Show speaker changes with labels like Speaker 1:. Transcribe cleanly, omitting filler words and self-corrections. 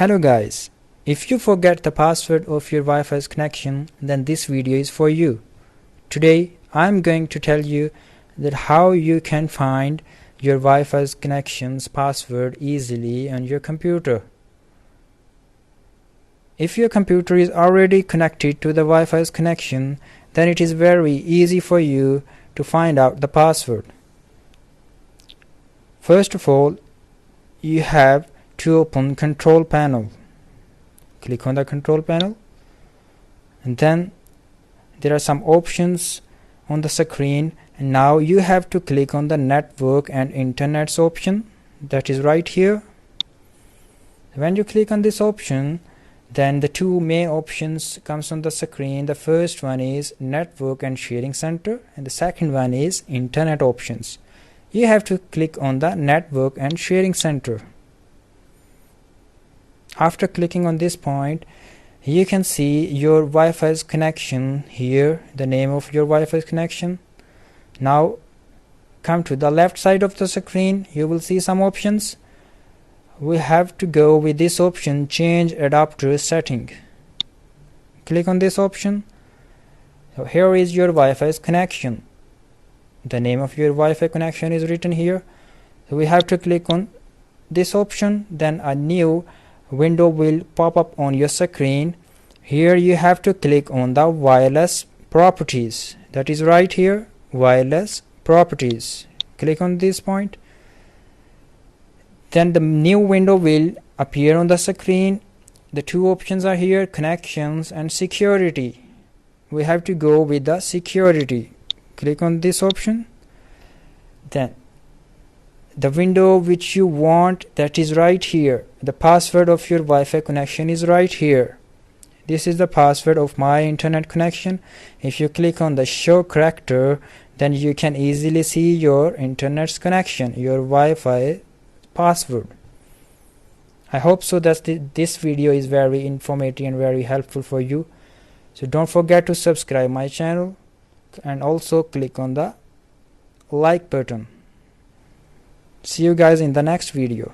Speaker 1: Hello guys, if you forget the password of your Wi-Fi connection, then this video is for you. Today I'm going to tell you that how you can find your Wi-Fi connection's password easily on your computer. If your computer is already connected to the Wi-Fi connection, then it is very easy for you to find out the password. First of all, you have to open control panel. Click on the control panel, and then there are some options on the screen, and now you have to click on the network and internet's option that is right here. When you click on this option, then the two main options comes on the screen. The first one is network and sharing center, and the second one is internet options. You have to click on the network and sharing center. After clicking on this point, you can see your Wi-Fi connection here, the name of your Wi-Fi connection. Now come to the left side of the screen, you will see some options. We have to go with this option, change adapter setting. Click on this option. So here is your Wi-Fi connection. The name of your Wi-Fi connection is written here. So we have to click on this option, then a new window will pop up on your screen. Here you have to click on the wireless properties, that is right here, wireless properties. Click on this point, then the new window will appear on the screen. The two options are here, connections and security. We have to go with the security. Click on this option, then the window which you want, that is right here. The password of your Wi-Fi connection is right here. This is the password of my internet connection. If you click on the show character, then you can easily see your internet's connection, your Wi-Fi password. I hope so that this video is very informative and very helpful for you. So don't forget to subscribe my channel and also click on the like button. See you guys in the next video.